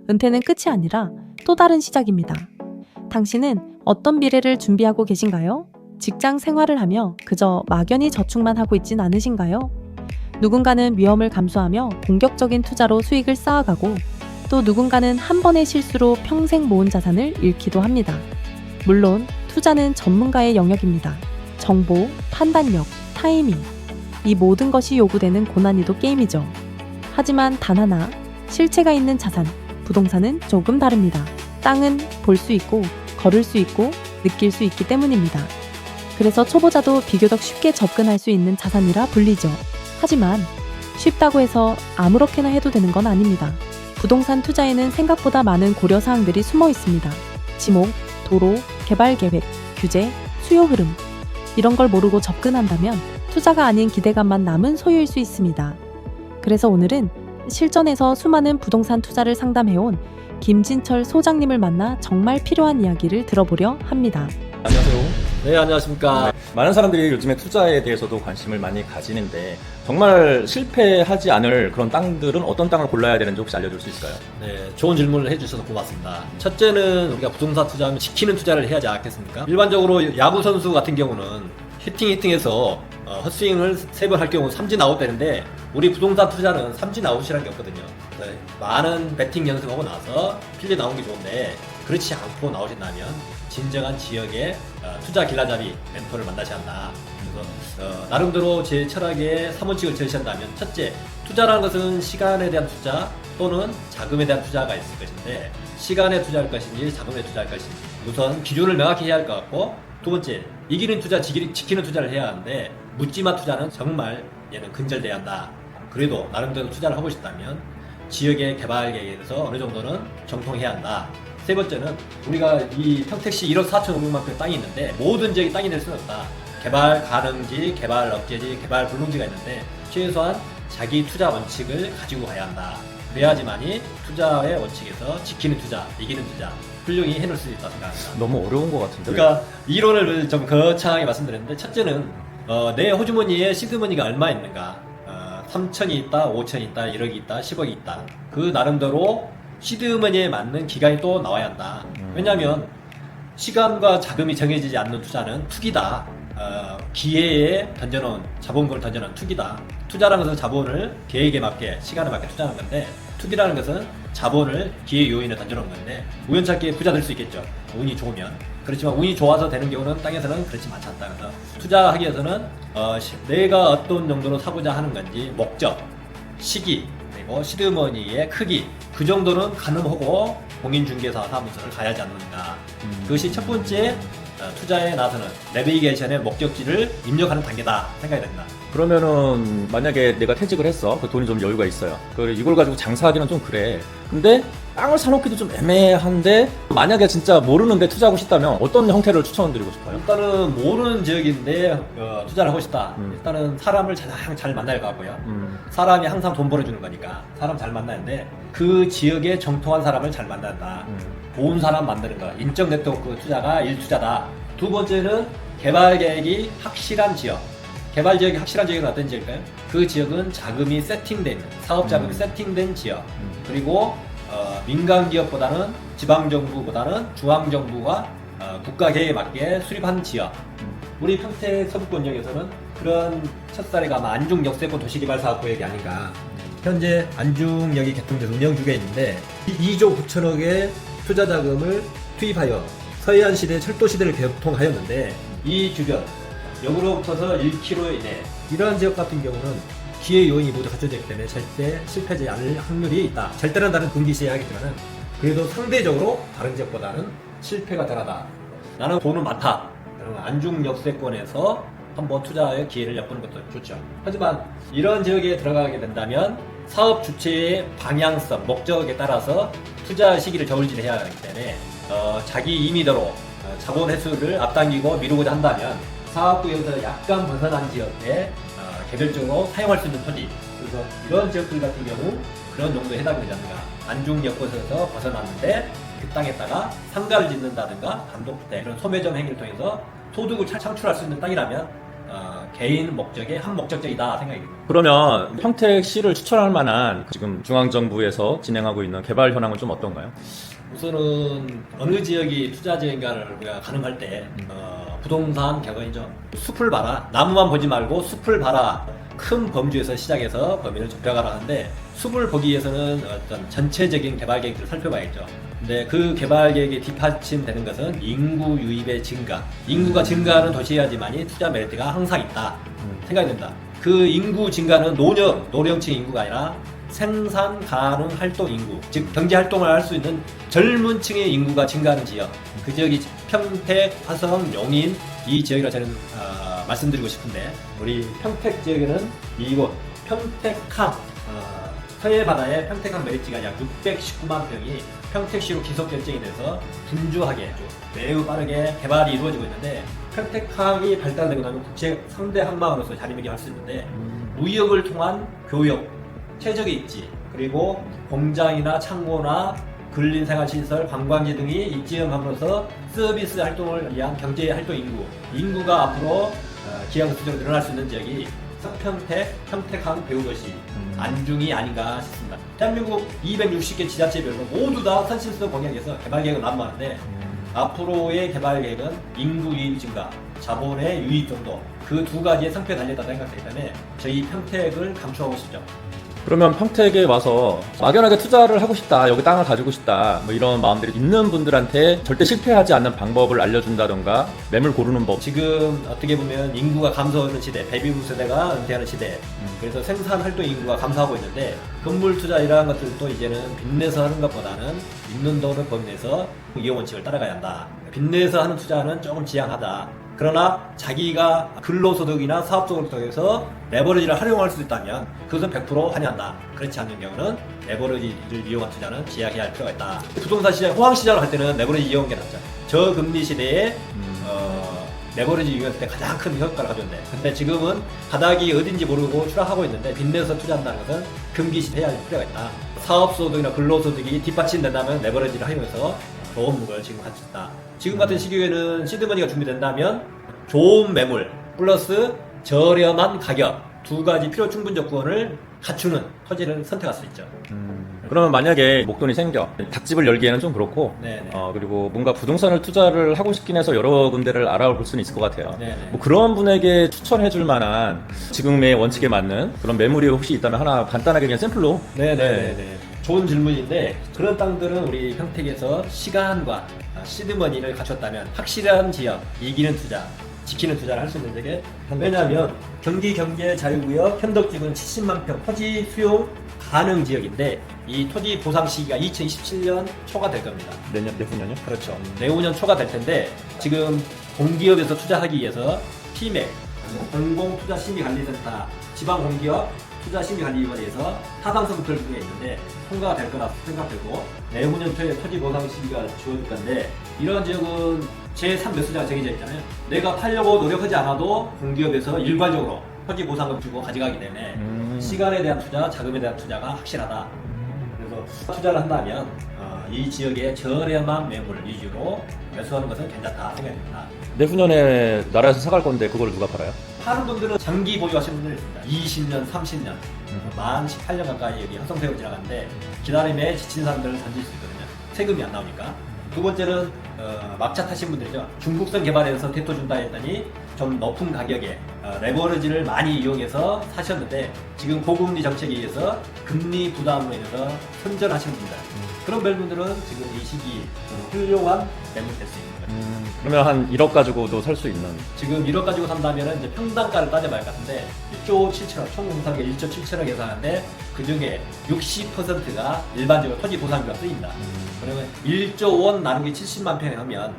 은퇴는 끝이 아니라 또 다른 시작입니다. 당신은 어떤 미래를 준비하고 계신가요? 직장 생활을 하며 그저 막연히 저축만 하고 있진 않으신가요? 누군가는 위험을 감수하며 공격적인 투자로 수익을 쌓아가고 또 누군가는 한 번의 실수로 평생 모은 자산을 잃기도 합니다. 물론 투자는 전문가의 영역입니다. 정보, 판단력, 타이밍, 이 모든 것이 요구되는 고난이도 게임이죠. 하지만 단 하나, 실체가 있는 자산, 부동산은 조금 다릅니다. 땅은 볼 수 있고, 걸을 수 있고, 느낄 수 있기 때문입니다. 그래서 초보자도 비교적 쉽게 접근할 수 있는 자산이라 불리죠. 하지만 쉽다고 해서 아무렇게나 해도 되는 건 아닙니다. 부동산 투자에는 생각보다 많은 고려사항들이 숨어 있습니다. 지목, 도로, 개발 계획, 규제, 수요 흐름, 이런 걸 모르고 접근한다면 투자가 아닌 기대감만 남은 소유일 수 있습니다. 그래서 오늘은 실전에서 수많은 부동산 투자를 상담해온 김진철 소장님을 만나 정말 필요한 이야기를 들어보려 합니다. 안녕하세요. 네, 안녕하십니까. 많은 사람들이 요즘에 투자에 대해서도 관심을 많이 가지는데 정말 실패하지 않을 그런 땅들은 어떤 땅을 골라야 되는지 혹시 알려줄 수 있을까요? 네, 좋은 질문을 해주셔서 고맙습니다. 첫째는 우리가 부동산 투자하면 지키는 투자를 해야지 않겠습니까? 일반적으로 야구 선수 같은 경우는 히팅해서 헛스윙을 3번 할 경우 삼진 아웃 되는데 우리 부동산 투자는 삼진 아웃이라는 게 없거든요. 네, 많은 배팅 연습하고 나서 필드 나온 게 좋은데 그렇지 않고 나오신다면 진정한 지역의 투자 길라잡이 멘토를 만나셔야 한다. 그래서 나름대로 제 철학에 3원칙을 제시한다면 첫째, 투자라는 것은 시간에 대한 투자 또는 자금에 대한 투자가 있을 것인데 시간에 투자할 것인지 자금에 투자할 것인지 우선 기준을 명확히 해야 할 것 같고 두 번째, 이기는 투자, 지키는 투자를 해야 하는데 묻지마 투자는 정말 얘는 근절돼야 한다. 그래도 나름대로 투자를 하고 싶다면 지역의 개발 계획에 대해서 어느 정도는 정통해야 한다. 세 번째는 우리가 이 평택시 1억 4,500만 평 땅이 있는데 모든 지역이 땅이 될 수는 없다. 개발 가능지, 개발 억제지, 개발 불능지가 있는데 최소한 자기 투자 원칙을 가지고 가야 한다. 그래야지만이 투자의 원칙에서 지키는 투자, 이기는 투자 훌륭히 해낼 수 있다고 생각합니다. 너무 어려운 것 같은데. 그러니까 이론을 좀 거창하게 말씀드렸는데 첫째는 내 호주머니에 시드머니가 얼마 있는가 3천이 있다, 5천이 있다, 1억이 있다, 10억이 있다. 그 나름대로 시드머니에 맞는 기간이 또 나와야 한다. 왜냐하면 시간과 자금이 정해지지 않는 투자는 투기다. 기회에 던져놓은 자본금을 던져놓은 투기다. 투자라는 것은 자본을 계획에 맞게 시간에 맞게 투자하는 건데 투기라는 것은 자본을 기회 요인에 던져놓은 건데 우연찮게 부자 될 수 있겠죠. 운이 좋으면. 그렇지만 운이 좋아서 되는 경우는 땅에서는 그렇지 많지 않다. 그래서 투자하기 위해서는 내가 어떤 정도로 사고자 하는 건지 목적, 시기, 그리고 시드머니의 크기 그 정도는 가늠하고 공인중개사 사무소를 가야지 않는가. 그것이 첫 번째 투자에 나서는 내비게이션의 목적지를 입력하는 단계다 생각이 됩니다. 그러면은 만약에 내가 퇴직을 했어. 그 돈이 좀 여유가 있어요. 이걸 가지고 장사하기는 좀 그래. 근데 땅을 사놓기도 좀 애매한데 만약에 진짜 모르는데 투자하고 싶다면 어떤 형태를 추천드리고 싶어요? 일단은 모르는 지역인데 투자를 하고 싶다. 일단은 사람을 가장 잘 만날 것 같고요. 사람이 항상 돈 벌어주는 거니까 사람 잘 만나는데 그 지역에 정통한 사람을 잘 만난다. 좋은 사람 만드는 거. 인적 네트워크 투자가 1투자다. 두 번째는 개발 계획이 확실한 지역. 개발 지역이 확실한 지역은 어떤 지역일까요? 그 지역은 자금이 세팅된, 사업 자금이 세팅된 지역. 그리고 민간 기업보다는 지방정부보다는 중앙정부가 국가 계획에 맞게 수립한 지역. 우리 평택 서부권 지역에서는 그런 첫 사례가 아마 안중 역세권 도시개발사업구역이 아닌가. 현재 안중역이 개통돼서 운영 중에 있는데 2조 9천억의 투자 자금을 투입하여 서해안시대 철도시대를 개통하였는데 이 주변 역으로부터서 1km 이내 이러한 지역 같은 경우는 기회 요인이 모두 갖춰져 있기 때문에 절대 실패하지 않을 확률이 있다. 절대는 다른 금기시해야 하겠지만 그래도 상대적으로 다른 지역보다는 실패가 덜하다. 나는 돈은 많다. 그러면 안중 역세권에서 한번 투자의 기회를 엿보는 것도 좋죠. 하지만 이런 지역에 들어가게 된다면 사업 주체의 방향성, 목적에 따라서 투자 시기를 저울질해야 하기 때문에 자기 임의대로 자본 회수를 앞당기고 미루고자 한다면 사업구역에서 약간 벗어난 지역에 개별적으로 사용할 수 있는 토지. 그래서 이런 지역들 같은 경우 그런 정도에 해당이 되지 않는가. 안중역곳에서 벗어났는데 그 땅에다가 상가를 짓는다든가 단독주택 이런 소매점 행위를 통해서 소득을 창출할 수 있는 땅이라면 개인 목적의 한 목적적이다 생각이 듭니다. 그러면 평택시를 추천할 만한 지금 중앙정부에서 진행하고 있는 개발 현황은 좀 어떤가요? 우선은 어느 지역이 투자 지원가를 우리가 가능할 때 부동산 격언이죠. 숲을 봐라. 나무만 보지 말고 숲을 봐라. 큰 범주에서 시작해서 범위를 좁혀가라 하는데 숲을 보기 위해서는 어떤 전체적인 개발 계획을 살펴봐야겠죠. 근데 그 개발 계획에 뒷받침되는 것은 인구 유입의 증가. 인구가 증가하는 도시여야지만이 투자 메리트가 항상 있다 생각이 듭니다. 그 인구 증가는 노령층 인구가 아니라 생산 가능 활동 인구, 즉 경제 활동을 할 수 있는 젊은 층의 인구가 증가하는 지역, 그 지역이 평택, 화성, 용인 이 지역이라 저는 말씀드리고 싶은데, 우리 평택 지역에는 이곳 평택항 서해 바다의 평택항 메리지가 약 619만 평이 평택시로 기속 결정이 돼서 분주하게 매우 빠르게 개발이 이루어지고 있는데, 평택항이 발달되고 나면 국제 3대 항만으로서 자리매김할 수 있는데, 무역을 통한 교역, 최적의 입지, 그리고 공장이나 창고나 근린생활시설, 관광지 등이 입지함으로써 서비스 활동을 위한 경제 활동 인구가 앞으로 기하급수적으로 늘어날 수 있는 지역이 서평택, 평택항 배후도시 안중이 아닌가 싶습니다. 대한민국 260개 지자체별로 모두 다 선실성 공약에서 개발 계획을 난무하는데, 앞으로의 개발 계획은 인구 유입 증가, 자본의 유입 정도, 그 두 가지의 성패에 달렸다고 생각되기 때문에 저희 평택을 감추하고 싶죠. 그러면 평택에 와서 막연하게 투자를 하고 싶다, 여기 땅을 가지고 싶다, 뭐 이런 마음들이 있는 분들한테 절대 실패하지 않는 방법을 알려준다던가 매물 고르는 법. 지금 어떻게 보면 인구가 감소하는 시대, 베이비붐 세대가 은퇴하는 시대, 그래서 생산 활동 인구가 감소하고 있는데, 건물 투자 이러한 것들도 이제는 빚내서 하는 것보다는 있는 돈을 범위내서 이용 원칙을 따라가야 한다. 빚내서 하는 투자는 조금 지양하다. 그러나 자기가 근로소득이나 사업소득에서 레버리지를 활용할 수 있다면 그것은 100% 환영한다. 그렇지 않는 경우는 레버리지를 이용한 투자는 지양해야 할 필요가 있다. 부동산 시장, 호황시장을 할 때는 레버리지 이용한 게 낫죠. 저금리 시대에 레버리지 이용했을 때 가장 큰 효과를 가져온대. 근데 지금은 바닥이 어딘지 모르고 추락하고 있는데 빚내서 투자한다는 것은 금기시해야 할 필요가 있다. 사업소득이나 근로소득이 뒷받침된다면 레버리지를 활용해서 좋은 물건을 지금 가질 수 있다. 지금 같은 시기에는 시드머니가 준비된다면 좋은 매물 플러스 저렴한 가격, 두 가지 필요 충분 조건을 갖추는 토지를 선택할 수 있죠. 그러면 만약에 목돈이 생겨 닭집을 열기에는 좀 그렇고, 네네. 그리고 뭔가 부동산을 투자를 하고 싶긴 해서 여러 군데를 알아볼 수는 있을 것 같아요. 네네. 뭐 그런 분에게 추천해줄 만한 지금의 원칙에 맞는 그런 매물이 혹시 있다면 하나 간단하게 그냥 샘플로. 네네네. 좋은 질문인데, 그런 땅들은 우리 평택에서 시간과 시드머니를 갖췄다면 확실한 지역, 이기는 투자, 지키는 투자를 할 수 있는 데게, 왜냐하면 경기 경제 자유구역 현덕지구는 70만 평 토지 수용 가능 지역인데, 이 토지 보상 시기가 2027년 초가 될 겁니다. 내후년요? 그렇죠. 내후년 초가 될 텐데, 지금 공기업에서 투자하기 위해서 PMEC, 공공투자심의관리센터, 지방공기업 투자심의관리위원회에서 타당성 검토를 중에 있는데 통과가 될 거라 생각되고, 내후년 초에 토지 보상 시기가 주어질 건데, 이런 지역은 제3 매수자가 정해져 있잖아요. 내가 팔려고 노력하지 않아도 공기업에서 일괄적으로 토지 보상금 주고 가져가기 때문에 시간에 대한 투자, 자금에 대한 투자가 확실하다. 그래서 투자를 한다면 이 지역의 저렴한 매물 위주로 매수하는 것은 괜찮다 생각됩니다. 내후년에 나라에서 사갈 건데 그걸 누가 팔아요? 파는 분들은 장기 보유하시는 분들이 있습니다. 20년, 30년, 만 18년 가까이 여기 화성세로 지나가는데 기다림에 지친 사람들을 던질 수 있거든요. 세금이 안 나오니까. 두 번째는 막차 타신 분들이죠. 중국선 개발에서 대토 준다 했더니 좀 높은 가격에 레버리지를 많이 이용해서 사셨는데, 지금 고금리 정책에 의해서 금리 부담으로 인해서 손절하시는 분들, 그런 분들은 지금 이 시기 훌륭한 매물 될 수 있는 거예요. 그러면 한 1억 가지고도 살 수 있는. 지금 1억 가지고 산다면 이제 평당가를 따져봐야 할 것 같은데, 1조 7천억, 총 공사가 1조 7천억 예상하는데 그 중에 60%가 일반적으로 토지 보상비가 쓰인다. 그러면 1조 원 나누기 70만 평에 하면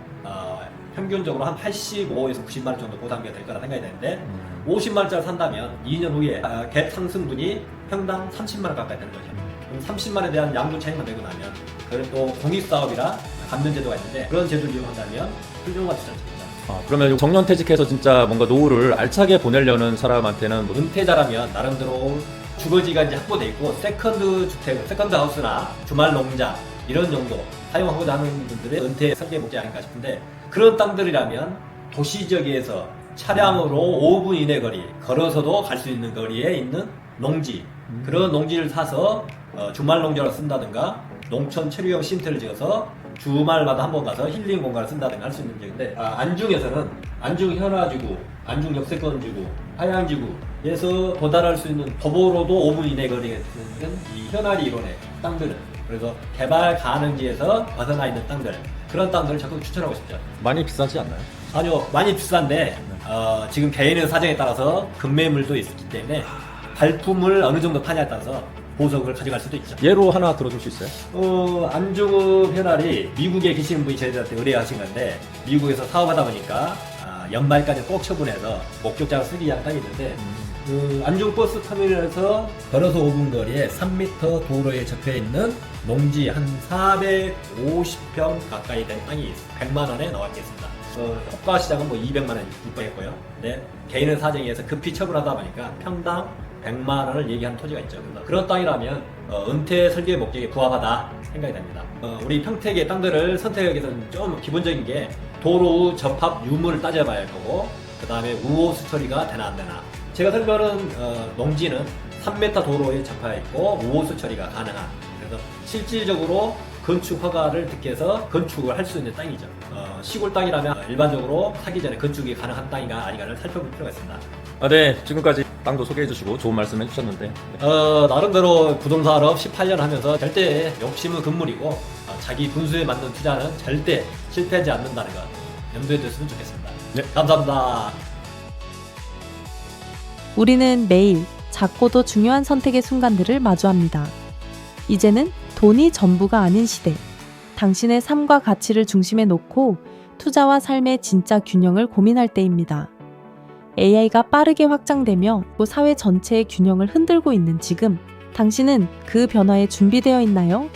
평균적으로 한 85에서 90만 원 정도 보상비가 될 거라 생각이 되는데, 50만 원짜리 산다면 2년 후에 갭 상승분이 평당 30만 원 가까이 되는 거죠. 그럼 30만 원에 대한 양도 차익만 내고 나면, 그리고 또 공익사업이라 감면제도가 있는데 그런 제도를 이용한다면 훌륭한 투자입니다. 그러면 정년퇴직해서 진짜 뭔가 노후를 알차게 보내려는 사람한테는 은퇴자라면 나름대로 주거지가 이제 확보돼 있고, 세컨드 주택, 세컨드 하우스나 주말 농장 이런 정도 사용하고자 하는 분들의 은퇴 설계 목적이 아닐까 싶은데, 그런 땅들이라면 도시 지역에서 차량으로 5분 이내 거리, 걸어서도 갈 수 있는 거리에 있는 농지, 그런 농지를 사서 주말 농지로 쓴다든가 농촌 체류형 쉼터를 지어서 주말마다 한 번 가서 힐링 공간을 쓴다든가 할 수 있는 지역인데, 안중에서는 안중 현화지구, 안중 역세권지구, 하양지구에서 도달할 수 있는 도보로도 5분 이내 거리에 있는 이 현아리 이론의 땅들을, 그래서 개발 가능지에서 벗어나 있는 땅들, 그런 땅들을 적극 추천하고 싶죠. 많이 비싸지 않나요? 아니요, 많이 비싼데 지금 개인의 사정에 따라서 급매물도 있기 때문에 발품을 어느 정도 파냐에 따라서 보석을 가져갈 수도 있죠. 예로 하나 들어줄 수 있어요? 안중읍 현알이 미국에 계시는 분이 저희들한테 의뢰하신 건데, 미국에서 사업하다 보니까 연말까지 꼭 처분해서 목격자가 쓰기 위한 땅이 있는데, 안중 버스 터미널에서 걸어서 5분 거리에 3m 도로에 접해 있는 농지 한 450평 가까이 된 땅이 100만 원에 나와 있겠습니다. 호가 시장은 뭐 200만 원 육박했고요. 근데 개인의 사정에 의해서 급히 처분하다 보니까 평당 100만 원을 얘기한 토지가 있죠. 그래서 그런 땅이라면 은퇴 설계 목적에 부합하다 생각이 됩니다. 우리 평택의 땅들을 선택하기 위해서는 좀 기본적인 게 도로 접합 유무를 따져봐야 할 거고, 그 다음에 우호 수처리가 되나 안 되나. 제가 설명하는 농지는 3m 도로에 접해 있고 우호 수처리가 가능한, 그래서 실질적으로 건축 허가를 듣게 해서 건축을 할 수 있는 땅이죠. 시골 땅이라면 일반적으로 사기 전에 건축이 가능한 땅인가 아닌가를 살펴볼 필요가 있습니다. 네, 지금까지 땅도 소개해주시고 좋은 말씀 해주셨는데, 나름대로 부동산업 18년 하면서 절대 욕심은 금물이고, 자기 분수에 맞는 투자는 절대 실패하지 않는다는 것 염두에 뒀으면 좋겠습니다. 네. 감사합니다. 우리는 매일 작고도 중요한 선택의 순간들을 마주합니다. 이제는 돈이 전부가 아닌 시대. 당신의 삶과 가치를 중심에 놓고 투자와 삶의 진짜 균형을 고민할 때입니다. AI가 빠르게 확장되며 또 사회 전체의 균형을 흔들고 있는 지금, 당신은 그 변화에 준비되어 있나요?